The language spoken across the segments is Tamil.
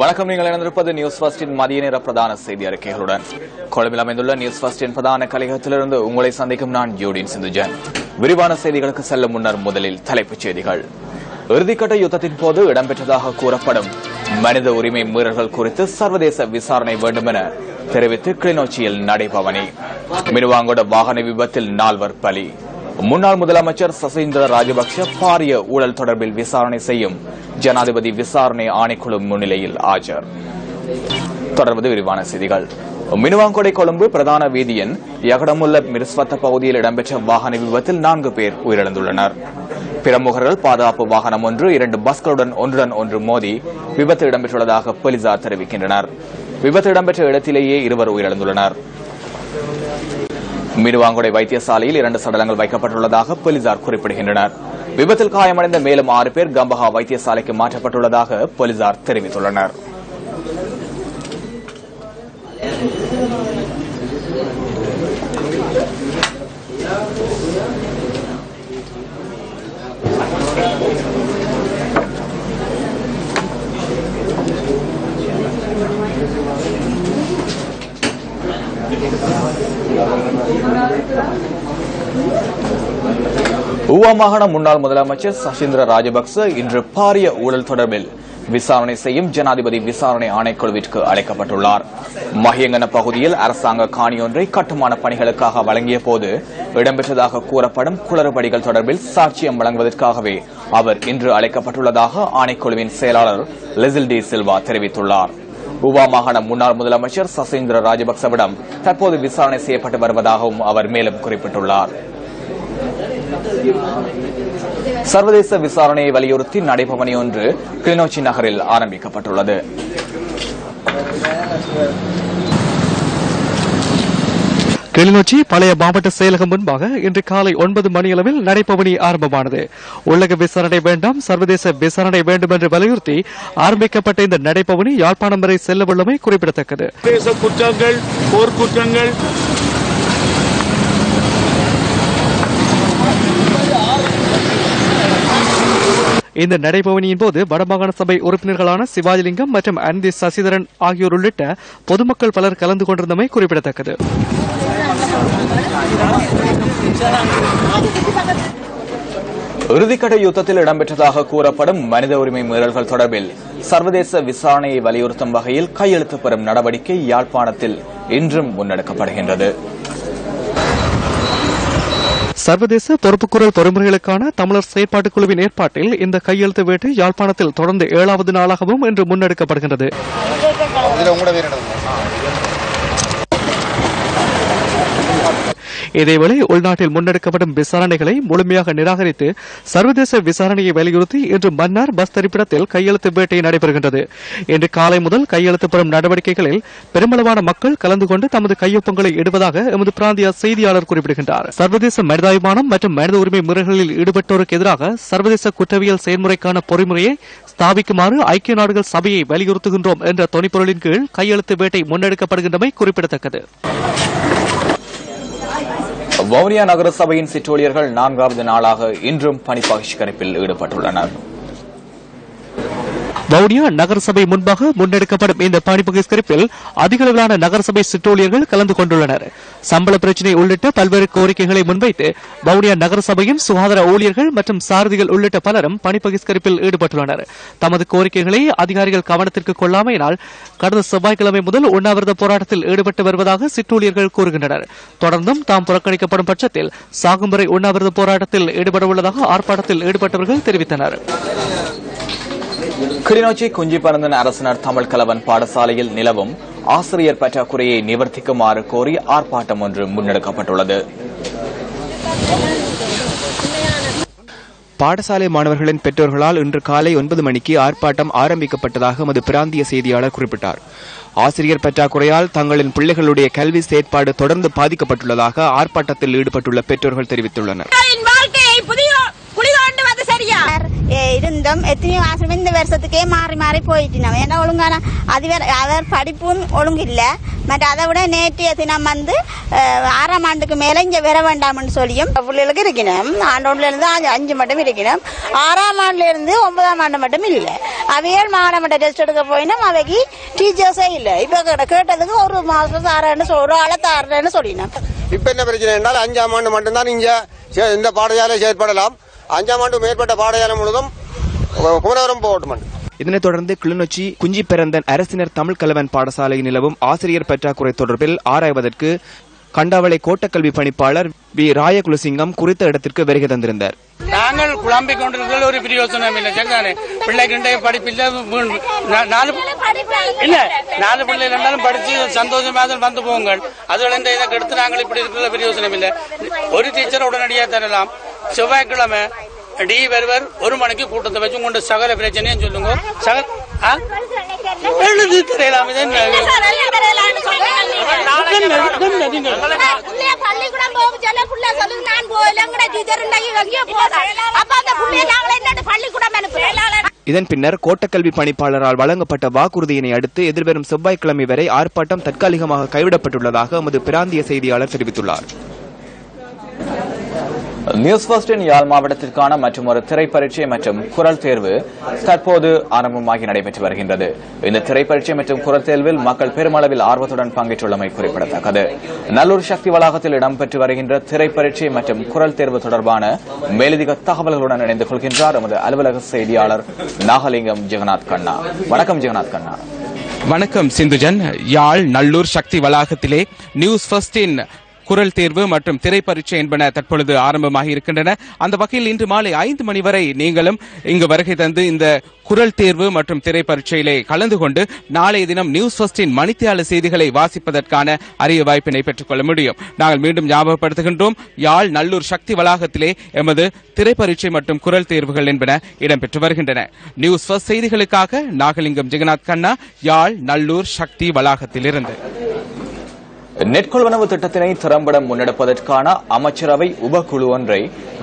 வணக்கம். நீங்கள் இணைந்திருப்பது நியூஸ் ஃபர்ஸ்டின் மதிய நேர பிரதான செய்தி அறிக்கைகளுடன். கொழும்பில் அமைந்துள்ள நியூஸ் ஃபர்ஸ்டின் பிரதான கலையகத்திலிருந்து உங்களை சந்திக்கும் நான் ஜூடின் சிந்துஜன். விரிவான செய்திகளுக்கு செல்லும் முன்னர் முதலில் தலைப்புச் செய்திகள். இறுதிக்கட்ட யுத்தத்தின் போது இடம்பெற்றதாக கூறப்படும் மனித உரிமை மீறல்கள் குறித்து சர்வதேச விசாரணை வேண்டும் என தெரிவித்து கிளிநொச்சியில் நடைபவனி. மினுவாங்கொட வாகன விபத்தில் 4 பலி. முன்னாள் முதலமைச்சர் சசீந்திர ராஜபக்ஷ பாரிய ஊழல் தொடர்பில் விசாரணை செய்யும் ஜனாதிபதி விசாரணை ஆணைக்குழு முன்னிலையில் ஆஜர். தொடர்வது விரிவான செய்திகள். மினுவாங்கொடை கொழும்பு பிரதான வீதியின் யகடமுல்ல மிருஸ்வத்த பகுதியில் இடம்பெற்ற வாகன விபத்தில் 4 பேர் உயிரிழந்துள்ளனர். பிரமுகர்கள் பாதுகாப்பு வாகனம் ஒன்று 2 பஸ்களுடன் ஒன்றுடன் ஒன்று மோதி விபத்து இடம்பெற்றுள்ளதாக போலீசார் தெரிவிக்கின்றனர். விபத்து இடம்பெற்ற இடத்திலேயே 2 உயிரிழந்துள்ளனர். மினுவாங்கொடை வைத்தியசாலையில் 2 சடலங்கள் வைக்கப்பட்டுள்ளதாக போலீசார் குறிப்பிடுகின்றனர். விபத்தில் காயமடைந்த மேலும் 6 பேர் கம்பஹா வைத்தியசாலைக்கு மாற்றப்பட்டுள்ளதாக போலீசார் தெரிவித்துள்ளனர். ஊவா மாகாண முன்னாள் முதலமைச்சர் சசீந்திர ராஜபக்ச இன்று பாரிய ஊழல் தொடர்பில் விசாரணை செய்யும் ஜனாதிபதி விசாரணை ஆணைக்குழுவிற்கு அழைக்கப்பட்டுள்ளார். மஹியங்கன பகுதியில் அரசாங்க காணியொன்றை கட்டுமான பணிகளுக்காக வழங்கிய போது இடம்பெற்றதாக கூறப்படும் குளறுபடிகள் தொடர்பில் சாட்சியம் வழங்குவதற்காகவே அவர் இன்று அழைக்கப்பட்டுள்ளதாக ஆணைக்குழுவின் செயலாளர் லெசில் டி சில்வா தெரிவித்துள்ளார். ஊவா மாகாண முன்னாள் முதலமைச்சர் சசீந்திர ராஜபக்சவிடம் தற்போது விசாரணை செய்யப்பட்டு வருவதாகவும் அவர் மேலும் குறிப்பிட்டுள்ளார். சர்வதேச விசாரணையை வலியுறுத்தி நடைபவனி ஒன்று கிளிநொச்சி நகரில் ஆரம்பிக்கப்பட்டுள்ளது. கிளிநொச்சி பழைய மாவட்ட செயலகம் முன்பாக இன்று காலை 9 மணியளவில் நடைபவனி ஆரம்பமானது. உள்ளக விசாரணை வேண்டாம், சர்வதேச விசாரணை வேண்டும் என்று வலியுறுத்தி ஆரம்பிக்கப்பட்ட இந்த நடைபவனி யாழ்ப்பாணம் வரை செல்லவுள்ளமை குறிப்பிடத்தக்கது. குற்றங்கள், போர்க்குற்றங்கள், இந்த நடைபவனியின் போது வடமாகாண சபை உறுப்பினர்களான சிவாஜிலிங்கம் மற்றும் அந்தி சசிதரன் ஆகியோர் உள்ளிட்ட பொதுமக்கள் பலர் கலந்து கொண்டிருந்தமை குறிப்பிடத்தக்கது. இறுதிக்கட்ட யுத்தத்தில் இடம்பெற்றதாக கூறப்படும் மனித உரிமை மீறல்கள் தொடர்பில் சர்வதேச விசாரணையை வலியுறுத்தும் வகையில் கையெழுத்து பெறும் நடவடிக்கை யாழ்ப்பாணத்தில் இன்றும் முன்னெடுக்கப்படுகின்றது. சர்வதேச பொறுப்புக்குரல் பொறுமுறைகளுக்கான தமிழர் செயற்பாட்டுக் குழுவின் ஏற்பாட்டில் இந்த கையெழுத்து வேட்டை யாழ்ப்பாணத்தில் தொடர்ந்து 7வது நாளாகவும் இன்று முன்னெடுக்கப்படுகின்றது. இதேவேளை உள்நாட்டில் முன்னெடுக்கப்படும் விசாரணைகளை முழுமையாக நிராகரித்து சர்வதேச விசாரணையை வலியுறுத்தி இன்று மன்னார் பஸ் தரிப்பிடத்தில் கையெழுத்து வேட்டை நடைபெறுகின்றது. இன்று காலை முதல் கையெழுத்து பெறும் நடவடிக்கைகளில் பெருமளவான மக்கள் கலந்து கொண்டு தமது கையொப்பங்களை இடுவதாக எமது பிராந்திய செய்தியாளர் குறிப்பிடுகின்றார். சர்வதேச மனிதாபிமானம் மற்றும் மனித உரிமை முறைகளில் ஈடுபட்டோருக்கு எதிராக சர்வதேச குற்றவியல் செயல்முறைக்கான பொறிமுறையை ஸ்தாபிக்குமாறு ஐக்கிய நாடுகள் சபையை வலியுறுத்துகின்றோம் என்ற தொனிப்பொருளின் கீழ் கையெழுத்து வேட்டை முன்னெடுக்கப்படுகின்றமை குறிப்பிடத்தக்கது. வவுனியா நகர சபையின் சிற்றூழியர்கள் 4வது நாளாக இன்றும் பணி பகிஷ்கரிப்பில் ஈடுபட்டுள்ளனர். வவுனியா நகரசபை முன்பாக முன்னெடுக்கப்படும் இந்த பணி பகிஷ்கரிப்பில் அதிக அளவிலான நகரசபை சிற்றூழியர்கள் கலந்து கொண்டுள்ளனர். சம்பள பிரச்சினை உள்ளிட்ட பல்வேறு கோரிக்கைகளை முன்வைத்து வவுனியா நகரசபையின் சுகாதார ஊழியர்கள் மற்றும் சாரதிகள் உள்ளிட்ட பலரும் பணி பகிஷ்கரிப்பில் ஈடுபட்டுள்ளனர். தமது கோரிக்கைகளை அதிகாரிகள் கவனத்திற்கு கொள்ளாமையினால் கடந்த செவ்வாய்க்கிழமை முதல் உண்ணாவிரத போராட்டத்தில் ஈடுபட்டு வருவதாக சிற்றூழியர்கள் கூறுகின்றனர். தொடர்ந்தும் தாம் புறக்கணிக்கப்படும் பட்சத்தில் சாகும் வரை உண்ணாவிரத போராட்டத்தில் ஈடுபடவுள்ளதாக ஆர்ப்பாட்டத்தில் ஈடுபட்டவர்கள் தெரிவித்தனர். கிளிநொச்சி குஞ்சிபரந்தன் அரசினர் தமிழ் கலவன் பாடசாலையில் நிலவும் ஆசிரியர் பற்றாக்குறையை நிவர்த்திக்குமாறு கோரி ஆர்ப்பாட்டம் ஒன்று முன்னெடுக்கப்பட்டுள்ளது. பாடசாலை மாணவர்களின் பெற்றோர்களால் இன்று காலை 9 மணிக்கு ஆர்ப்பாட்டம் ஆரம்பிக்கப்பட்டதாக எமது பிராந்திய செய்தியாளர் குறிப்பிட்டார். ஆசிரியர் பற்றாக்குறையால் தங்களின் பிள்ளைகளுடைய கல்வி செயற்பாடு தொடர்ந்து பாதிக்கப்பட்டுள்ளதாக ஆர்ப்பாட்டத்தில் ஈடுபட்டுள்ள பெற்றோர்கள் தெரிவித்துள்ளனர். இருந்தும் எத்தனையோ ஆசிரியர் இந்த வருஷத்துக்கே மாறி மாறி போயிட்டு ஏன்னா ஒழுங்கான அவர் படிப்பும் ஒழுங்கு இல்ல. மற்ற அதை விட நேற்றைய தினம் 6ஆம் ஆண்டுக்கு மேல இங்க வர வேண்டாம்னு சொல்லியும் பிள்ளைகளுக்கு இருக்கணும். ஆண்டோன்ல இருந்து 5 மட்டும் இருக்கணும். 6ஆம் ஆண்டுல இருந்து 9ஆம் ஆண்டு மட்டும் இல்ல. அவையால் மாவட்ட டெஸ்ட் எடுக்க போயினா அவைக்கு டீச்சர்ஸே இல்ல. இப்ப கேட்டதுக்கு ஒரு மாசம் தாரேன்னு ஒரு ஆளை தாரேன்னு சொல்லினோம். இப்ப என்ன பிரச்சனை என்றால் 5ஆம் ஆண்டு மட்டும்தான் இங்க இந்த பாடசாலை செயற்படலாம். 5ஆம் ஆண்டு மேற்பட்ட பாடசாலை முழுவதும் குமரவரம் போகட்டும். இதனைத் தொடர்ந்து கிளிநொச்சி குஞ்சிப்பெரந்தன் அரசினர் தமிழ் கலவன் பாடசாலையில் நிலவும் ஆசிரியர் பற்றாக்குறை தொடர்பில் ஆராய்வதற்கு கண்டாவளை கோட்டக்கல்வி பணிப்பாளர் வி ராயகுலசிங்கம் குறித்த இடத்திற்கு வருகை தந்திருந்தார். நாங்கள் குழம்பிக் கொண்டிருக்கிற ஒரு பிரயோசனம் இல்லை. சரிதானே? பிள்ளைகிட்ட படிப்பில்ல, 4 பிள்ளை இருந்தாலும் படிச்சு சந்தோஷமாக வந்து போங்கள். அதுல இந்த இதை கெடுத்து நாங்கள் இப்படி இருக்கிற பிரயோசனம் இல்லை. ஒரு டீச்சர் உடனடியாக தரலாம். செவ்வாய்க்கிழமை டி வருவர் 1 மணிக்கு கூட்டத்தை வச்சு கொண்டு சகல பிரச்சனையும் சொல்லுங்க. எழுதி தெரியலாம். இதன் பின்னர் கோட்டக்கல்வி பணிப்பாளரால் வழங்கப்பட்ட வாக்குறுதியினை அடுத்து எதிர்வரும் செவ்வாய்க்கிழமை வரை ஆர்ப்பாட்டம் தற்காலிகமாக கைவிடப்பட்டுள்ளதாக எமது பிராந்திய செய்தியாளர் தெரிவித்துள்ளார். நியூஸ் ஃபர்ஸ்டின் யாழ் மாவட்டத்திற்கான மற்றொரு திரைப்பரீட்சை மற்றும் குரல் தேர்வு தற்போது ஆரம்பமாகி நடைபெற்று வருகின்றது. இந்த திரைப்பரீட்சை மற்றும் குரல் தேர்வில் மக்கள் பெருமளவில் ஆர்வத்துடன் பங்கேற்றுள்ளமை குறிப்பிடத்தக்கது. நல்லூர் சக்தி வளாகத்தில் இடம்பெற்று வருகின்ற திரைப்பரீட்சை மற்றும் குரல் தேர்வு தொடர்பான மேலதிக தகவல்களுடன் இணைந்து கொள்கின்றார் எமது அலுவலக செய்தியாளர் நாகலிங்கம் ஜெகநாத் கண்ணா. வணக்கம் ஜெகநாத் கண்ணா. வணக்கம் சிந்துஜன். யாழ் நல்லூர் சக்தி வளாகத்திலே நியூஸ் ஃபர்ஸ்டின் குரல் தேர்வு மற்றும் திரைப்பரீட்சை என்பன தற்பொழுது ஆரம்பமாகி இருக்கின்றன. அந்த வகையில் இன்று மாலை 5 மணி வரை நீங்களும் இங்கு வருகை தந்து இந்த குரல் தேர்வு மற்றும் திரைப்பரீட்சையிலே கலந்து கொண்டு நாளைய தினம் நியூஸ் ஃபர்ஸ்டின் மணித்தியால செய்திகளை வாசிப்பதற்கான அரிய வாய்ப்பினை பெற்றுக் கொள்ள முடியும். நாங்கள் மீண்டும் ஞாபகப்படுத்துகின்றோம், யாழ் நல்லூர் சக்தி வளாகத்திலே எமது திரைப்பரீட்சை மற்றும் குரல் தேர்வுகள் என்பன இடம்பெற்று வருகின்றன. நியூஸ் ஃபர்ஸ்ட் செய்திகளுக்காக நாகலிங்கம் ஜெகநாத் கண்ணா, யாழ் நல்லூர் சக்தி வளாகத்திலிருந்து. நெற்கொள்வனவு திட்டத்தினை திறம்பட முன்னெடுப்பதற்கான அமைச்சரவை உபக்குழு ஒன்றை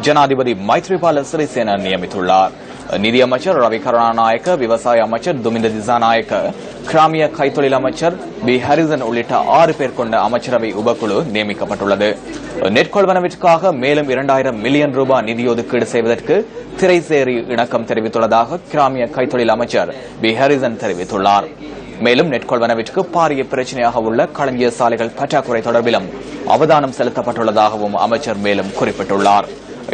ஜனாதிபதி மைத்ரிபால சிறிசேன நியமித்துள்ளார். நிதியமைச்சர் ரவி கருணாநாயக்க, விவசாய அமைச்சர் துமிந்த திசாநாயக்க, கிராமிய கைத்தொழில் அமைச்சர் பி ஹரிசன் உள்ளிட்ட 6 பேர் கொண்ட அமைச்சரவை உபக்குழு நியமிக்கப்பட்டுள்ளது. நெற்கொள்வனவிற்காக மேலும் 2000 மில்லியன் ரூபாய் நிதி ஒதுக்கீடு செய்வதற்கு திரைசேரி இணக்கம் தெரிவித்துள்ளதாக கிராமிய கைத்தொழில் அமைச்சர் பி ஹரிசன் தெரிவித்துள்ளார். மேலும் நெற்கொள்வனவிற்கு பாரிய பிரச்சனையாக உள்ள களஞ்சிய சாலைகள் பற்றாக்குறை தொடர்பிலும் அவதானம் செலுத்தப்பட்டுள்ளதாகவும் அமைச்சர் மேலும் குறிப்பிட்டுள்ளார்.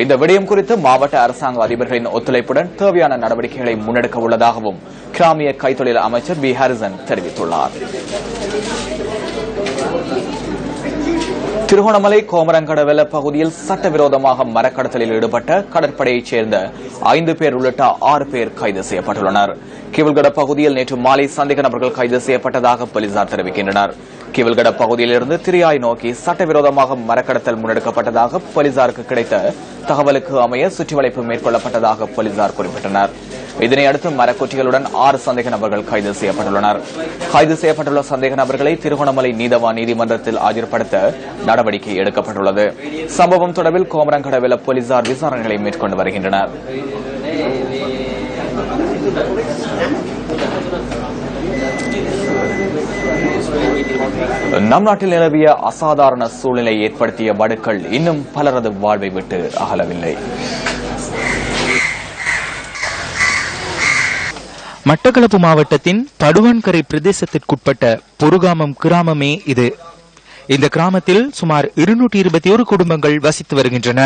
இந்த விடயம் குறித்து மாவட்ட அரசாங்க அதிபர்களின் ஒத்துழைப்புடன் தேவையான நடவடிக்கைகளை முன்னெடுக்க உள்ளதாகவும் கிராமிய கைத்தொழில் அமைச்சர் பி ஹரிசன் தெரிவித்துள்ளார். திருகோணமலை கோமரங்கடவெல பகுதியில் சட்டவிரோதமாக மரக்கடத்தலில் ஈடுபட்ட கடற்படையைச் சேர்ந்த 5 பேர் உள்ளிட்ட 6 பேர் கைது செய்யப்பட்டுள்ளனர். கிவில்கட பகுதியில் நேற்று மாலை சந்தேக நபர்கள் கைது செய்யப்பட்டதாக போலீசார் தெரிவிக்கின்றனர். கிவில்கட பகுதியிலிருந்து திரியாய் நோக்கி சட்டவிரோதமாக மரக்கடத்தல் முன்னெடுக்கப்பட்டதாக போலீசாருக்கு கிடைத்த தகவலுக்கு அமைய சுற்றிவளைப்பு மேற்கொள்ளப்பட்டதாக போலீசார் குறிப்பிட்டனர். இதனையடுத்து மரக்குற்றிகளுடன் 6 சந்தேக நபர்கள் கைது செய்யப்பட்டுள்ளனர். கைது செய்யப்பட்டுள்ள சந்தேக நபர்களை திருகோணமலை நீதவான் நீதிமன்றத்தில் ஆஜர்படுத்த நடவடிக்கை எடுக்கப்பட்டுள்ளது. சம்பவம் தொடர்பில் கோமரங்கடவெல போலீசார் விசாரணைகளை மேற்கொண்டு வருகின்றனர். நம் நாட்டில் நிலவிய அசாதாரண சூழ்நிலை ஏற்படுத்திய வடுக்கள் இன்னும் பலரது வாழ்வை விட்டு அகலவில்லை. மட்டக்களப்பு மாவட்டத்தின் படுவான்கரை பிரதேசத்திற்குட்பட்ட பொருகாமம் கிராமமே இது. இந்த கிராமத்தில் சுமார் 221 குடும்பங்கள் வசித்து வருகின்றன.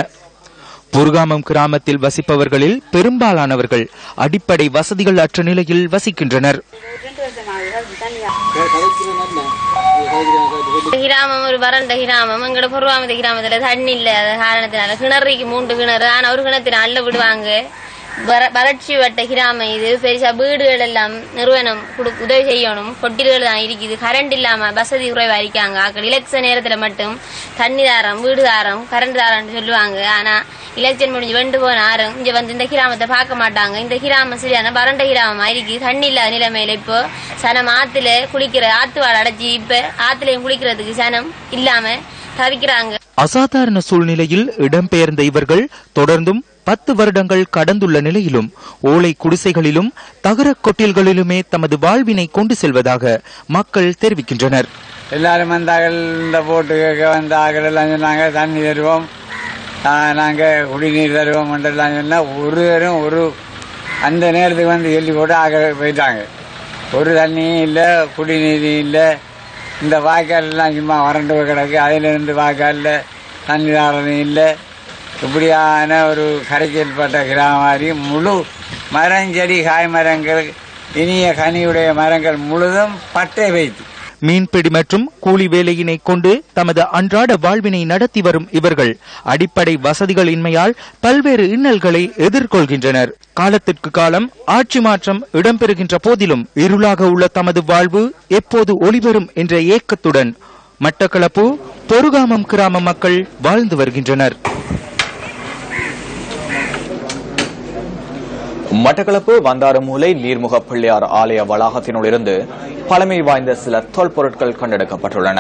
பொருகாமம் கிராமத்தில் வசிப்பவர்களில் பெரும்பாலானவர்கள் அடிப்படை வசதிகள் அற்ற நிலையில் வசிக்கின்றனர். கிராமம் ஒரு வறண்ட கிராமம். எங்கட பொருவாமத கிராமத்துல தண்ணி இல்ல காரணத்தினால கிணறுக்கு 3 கிணறு, ஆனா ஒரு கிணத்துல அள்ள விடுவாங்க. வறட்சி வட்ட கிராமம் இது. பெருசா வீடுகள் எல்லாம் நிறுவனம் உதவி செய்யணும், கொட்டில்கள் தான் இருக்குது. கரண்ட் இல்லாம வசதி குறைவா இருக்காங்க. எலெக்ஷன் நேரத்துல மட்டும் தண்ணி தாரம், வீடு தாரம், கரண்ட் தாரம்னு சொல்லுவாங்க. ஆனா எலெக்ஷன் முடிஞ்சு வெண்டு போன ஆரம் இங்க வந்து இந்த கிராமத்தை பார்க்க மாட்டாங்க. இந்த கிராமம் சரியான வறண்ட கிராமமா இருக்கு. தண்ணி இல்லாத நிலைமையில இப்போ சனம் ஆத்துல குளிக்கிற ஆத்துவாடு அடைச்சி இப்ப ஆத்துலயும் குளிக்கிறதுக்கு சனம் இல்லாம தவிக்கிறாங்க. அசாதாரண சூழ்நிலையில் இடம்பெயர்ந்த இவர்கள் தொடர்ந்தும் 10 வருடங்கள் கடந்துள்ள நிலையிலும் ஓலை குடிசைகளிலும் தகர கொட்டில்களிலுமே தமது வாழ்வினை கொண்டு செல்வதாக மக்கள் தெரிவிக்கின்றனர். எல்லாரும் வந்தார்கள், இந்த போட்டு கேட்க வந்தார்கள் எல்லாம் சொன்னாங்க, தண்ணி தருவோம், நாங்கள் குடிநீர் தருவோம் என்றெல்லாம் சொன்னால் ஒருவரும் ஒரு அந்த நேரத்துக்கு வந்து எள்ளி போட்டு ஆக போயிட்டாங்க. ஒரு தண்ணியும் இல்லை, குடிநீரும் இல்லை. இந்த வாய்க்கால் எல்லாம் சும்மா வறண்டு கிடக்கு. அதிலிருந்து வாய்க்காலில் தண்ணி தாரதும் இல்லை. இப்படியான ஒரு கரைச்சல்பட்ட கிராமம் மாதிரி முழு மரம், செடி, காய் மரங்கள், இனிய கனியுடைய மரங்கள் முழுதும் பட்டை வைத்து மீன்பிடி மற்றும் கூலி வேலையினை கொண்டு தமது அன்றாட வாழ்வினை நடத்தி வரும் இவர்கள் அடிப்படை வசதிகள் இன்மையால் பல்வேறு இன்னல்களை எதிர்கொள்கின்றனர். காலத்திற்கு காலம் ஆட்சி மாற்றம் இடம்பெறுகின்ற போதிலும் இருளாக உள்ள தமது வாழ்வு எப்போது ஒளிவரும் என்ற ஏக்கத்துடன் மட்டக்களப்பு பொருகாமம் கிராம மக்கள் வாழ்ந்து வருகின்றனர். மட்டக்களப்பு வந்தாரமூலை நீர்முக பிள்ளையார் ஆலய வளாகத்தினுள் இருந்து பழமை வாய்ந்த சில தொல்பொருட்கள் கண்டெடுக்கப்பட்டுள்ளன.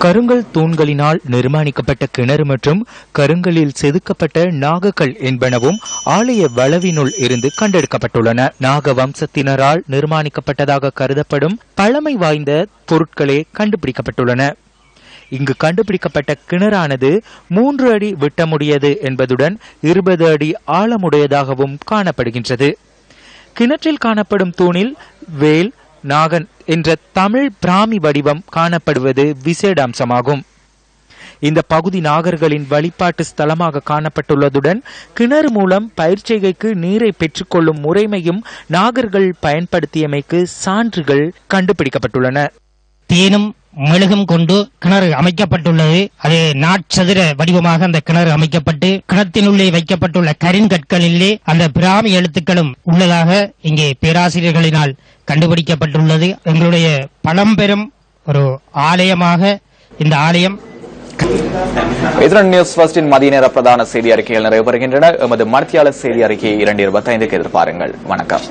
கருங்கல் தூண்களினால் நிர்மாணிக்கப்பட்ட கிணறு மற்றும் கருங்கலில் செதுக்கப்பட்ட நாகக்கல் என்பனவும் ஆலய வளவினுள் இருந்து கண்டெடுக்கப்பட்டுள்ளன. நாக வம்சத்தினரால் நிர்மாணிக்கப்பட்டதாக கருதப்படும் பழமை வாய்ந்த பொருட்களே கண்டுபிடிக்கப்பட்டுள்ளன. இங்கு கண்டுபிடிக்கப்பட்ட கிணறானது 3 அடி விட்டமுடையது என்பதுடன் 20 அடி ஆழமுடையதாகவும் காணப்படுகின்றது. கிணற்றில் காணப்படும் தூணில் வேல், நாகன் என்ற தமிழ் பிராமி வடிவம் காணப்படுவது விசேட அம்சமாகும். இந்த பகுதி நாகர்களின் வழிபாட்டு ஸ்தலமாக காணப்பட்டுள்ளதுடன் கிணறு மூலம் பயிர்ச்செய்கைக்கு நீரை பெற்றுக்கொள்ளும் முறைமையும் நாகர்கள் பயன்படுத்தியமைக்கு சான்றுகள் கண்டுபிடிக்கப்பட்டுள்ளன. தேனும் மெழுகும் கொண்டு கிணறு அமைக்கப்பட்டுள்ளது. அது நாட்சதுர வடிவமாக அந்த கிணறு அமைக்கப்பட்டு கிணத்தினுள்ளே வைக்கப்பட்டுள்ள கரிங்கற்களிலே அந்த பிராமி எழுத்துக்களும் உள்ளதாக இங்கே பேராசிரியர்களினால் கண்டுபிடிக்கப்பட்டுள்ளது. எங்களுடைய பழம்பெரும் ஒரு ஆலயமாக இந்த ஆலயம். இதன் நியூஸ் ஃபர்ஸ்டின் மதிய நேர பிரதான செய்தி அறிக்கைகள் நிறைவு பெறுகின்றன. எமது மத்தியாளர் செய்தி அறிக்கையை 2:25 எதிர்பாருங்கள். வணக்கம்.